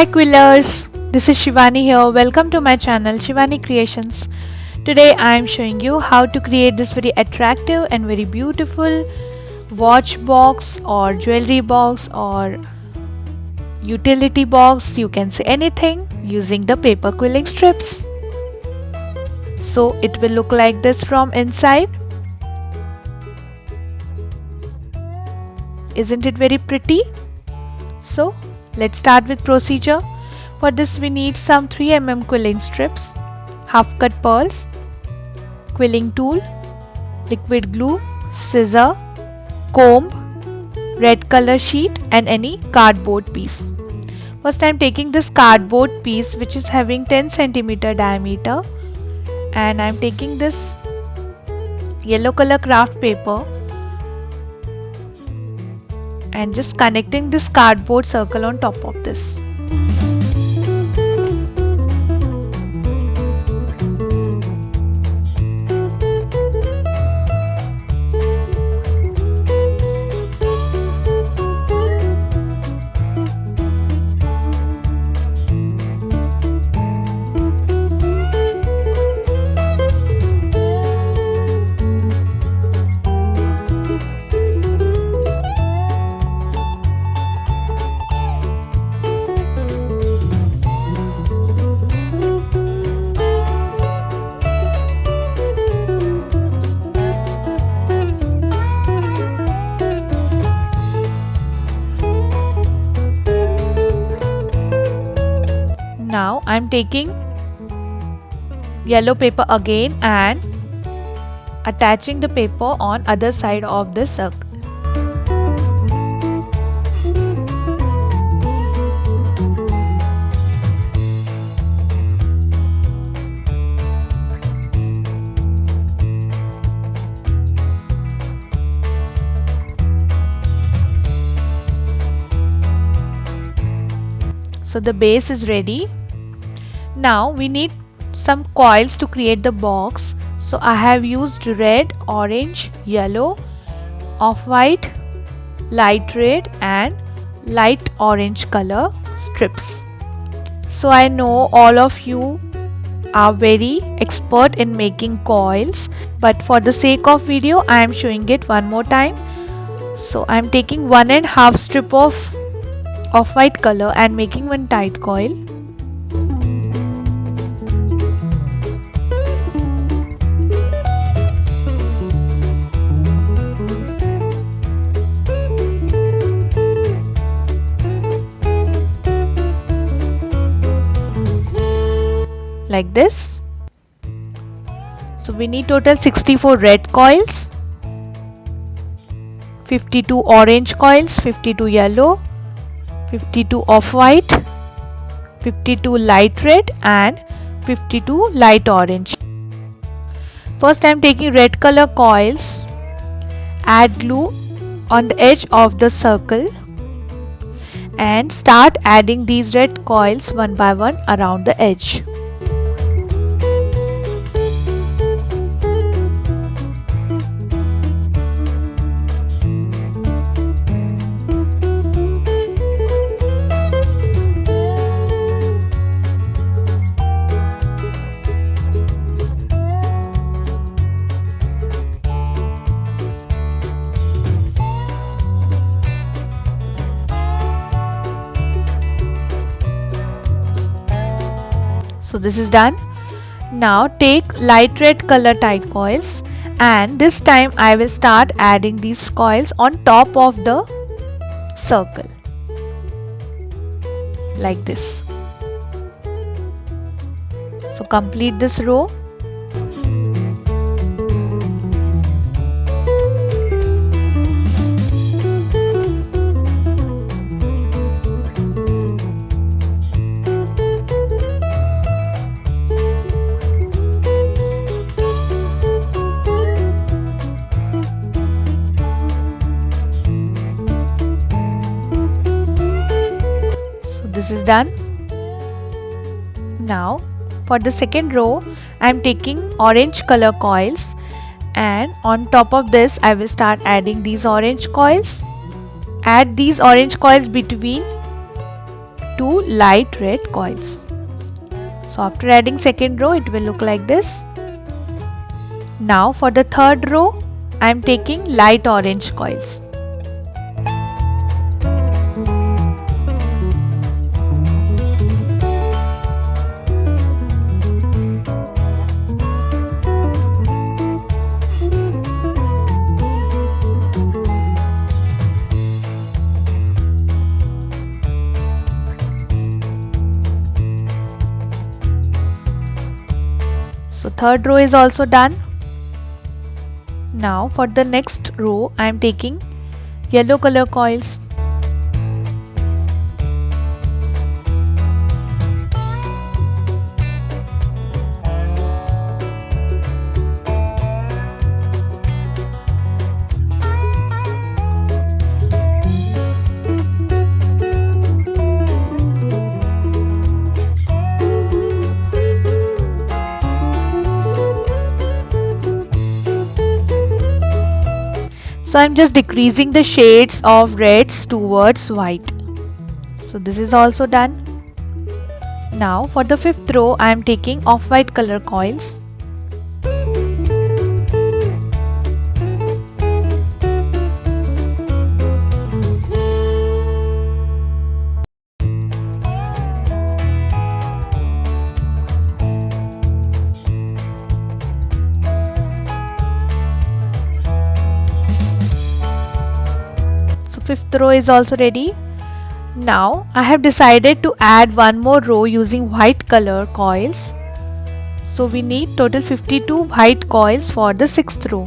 Hi Quillers, this is Shivani here. Welcome to my channel Shivani Creations. Today I am showing you how to create this very attractive and very beautiful watch box or jewelry box or utility box, you can say anything, using the paper quilling strips. So it will look like this from inside. Isn't it very pretty? So let's start with procedure. For this we need some 3 mm quilling strips, half cut pearls, quilling tool, liquid glue, scissor, comb, red color sheet and any cardboard piece. First I am taking this cardboard piece which is having 10 cm diameter, and I am taking this yellow color craft paper and just connecting this cardboard circle on top of this. Now I am taking yellow paper again and attaching the paper on other side of the circle. So the base is ready. Now we need some coils to create the box. So I have used red, orange, yellow, off-white, light red and light orange color strips. So I know all of you are very expert in making coils, but for the sake of video I am showing it one more time. So I am taking 1½ strip of off-white color and making one tight coil. Like this. So we need total 64 red coils, 52 orange coils, 52 yellow, 52 off-white, 52 light red and 52 light orange. First I am taking red color coils, add glue on the edge of the circle and start adding these red coils one by one around the edge. So this is done. Now take light red color tight coils and this time I will start adding these coils on top of the circle like this. So complete this row. This is done. Now for the second row I am taking orange color coils and on top of this I will start adding these orange coils. Add these orange coils between 2 light red coils. So after adding second row, it will look like this. Now for the third row, I am taking light orange coils. So third row is also done. Now for the next row, I am taking yellow color coils. So I'm just decreasing the shades of reds towards white. So this is also done. Now for the fifth row, I am taking off-white color coils. Fifth row is also ready. Now I have decided to add one more row using white color coils. So we need total 52 white coils for the sixth row.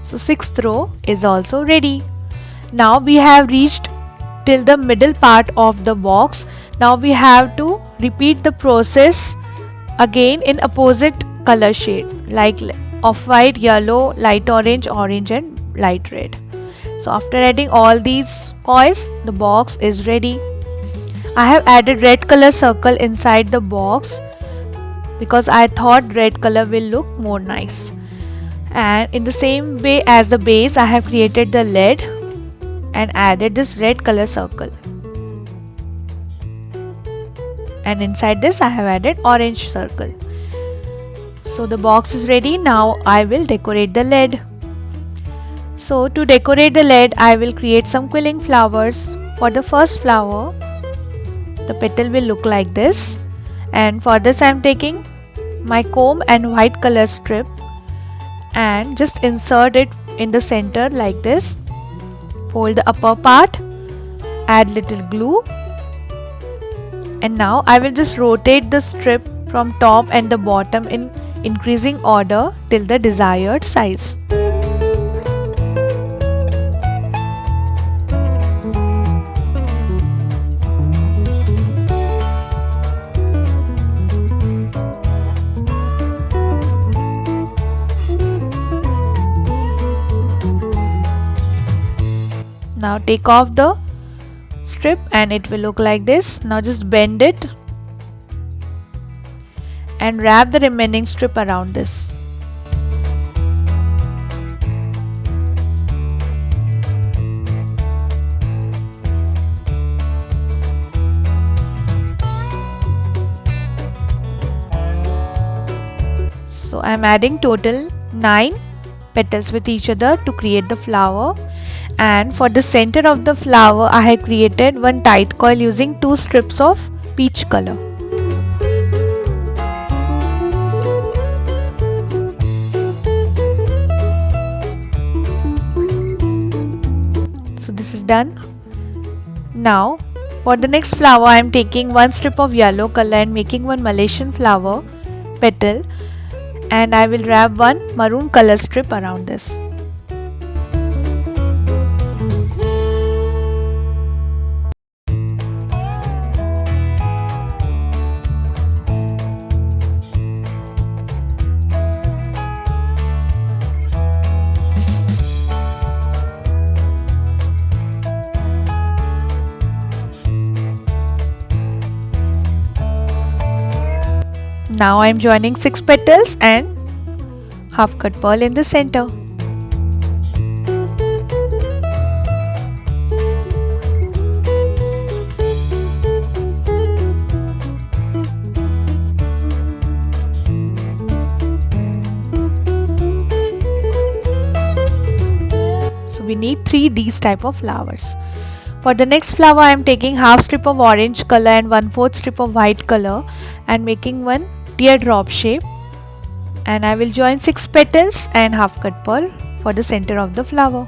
So sixth row is also ready. Now we have reached till the middle part of the box. Now we have to repeat the process again in opposite color shade like off-white, yellow, light orange, orange and light red. So after adding all these coils, the box is ready. I have added red color circle inside the box because I thought red color will look more nice. And in the same way as the base, I have created the lid and added this red color circle. And inside this I have added orange circle. So the box is ready. Now I will decorate the lid. So to decorate the lid, I will create some quilling flowers. For the first flower, the petal will look like this. And for this I am taking my comb and white color strip and just insert it in the center like this. Fold the upper part, add little glue, and now I will just rotate the strip from top and the bottom in increasing order till the desired size. Now take off the strip and it will look like this. Now just bend it and wrap the remaining strip around this. So I am adding total 9 petals with each other to create the flower. And for the center of the flower, I have created one tight coil using 2 strips of peach color. So this is done. Now for the next flower, I am taking one strip of yellow color and making one Malaysian flower petal, and I will wrap one maroon color strip around this. Now I am joining 6 petals and half cut pearl in the center. So we need 3 these type of flowers. For the next flower I am taking half strip of orange color and 1/4 strip of white color and making one teardrop shape, and I will join 6 petals and half cut pearl for the center of the flower.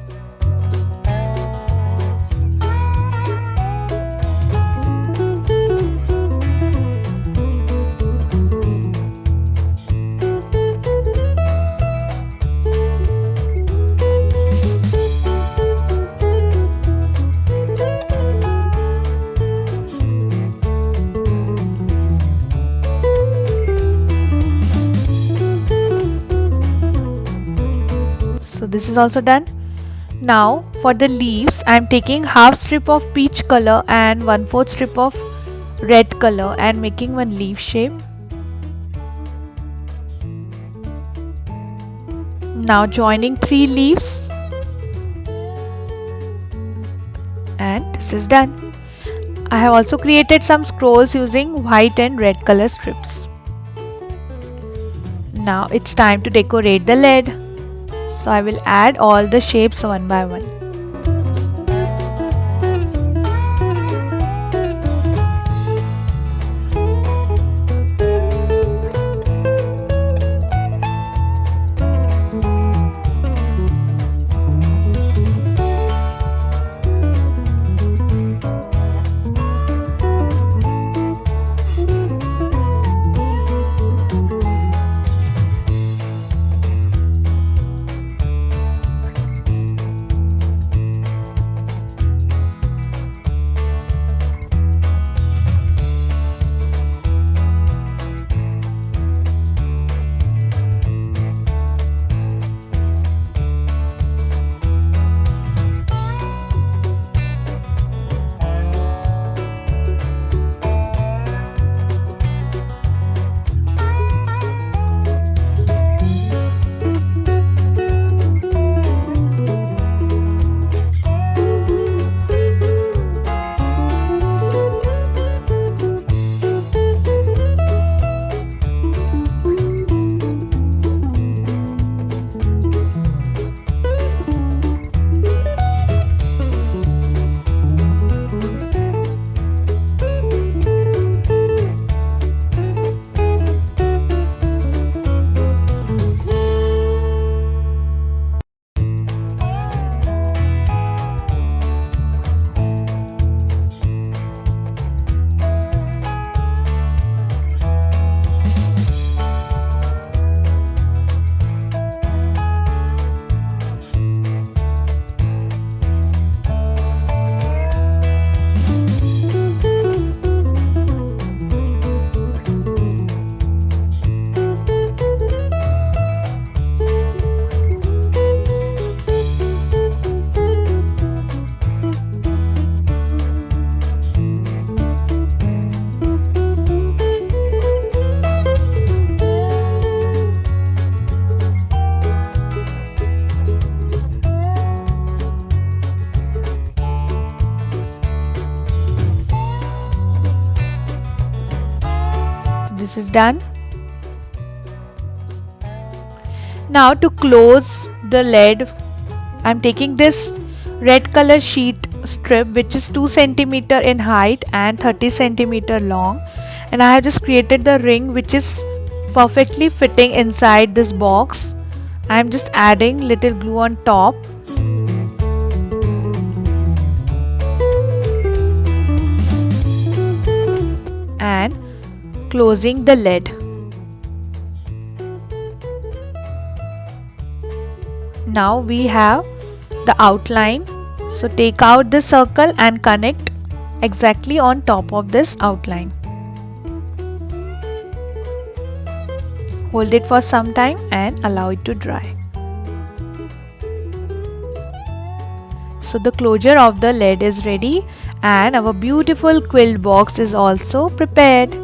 So this is also done. Now for the leaves I am taking half strip of peach color and 1/4 strip of red color and making one leaf shape. Now joining 3 leaves, and this is done. I have also created some scrolls using white and red color strips. Now it's time to decorate the lid. So I will add all the shapes one by one. This is done. Now to close the lid, I am taking this red color sheet strip which is 2 cm in height and 30 cm long, and I have just created the ring which is perfectly fitting inside this box. I am just adding little glue on top. And closing the lid. Now we have the outline. So take out the circle and connect exactly on top of this outline. Hold it for some time and allow it to dry. So the closure of the lid is ready and our beautiful quilt box is also prepared.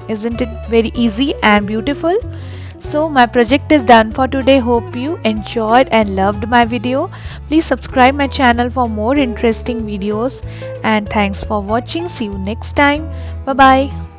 Isn't it very easy and beautiful? So my project is done for today. Hope you enjoyed and loved my video. Please subscribe my channel for more interesting videos, and thanks for watching. See you next time. Bye bye.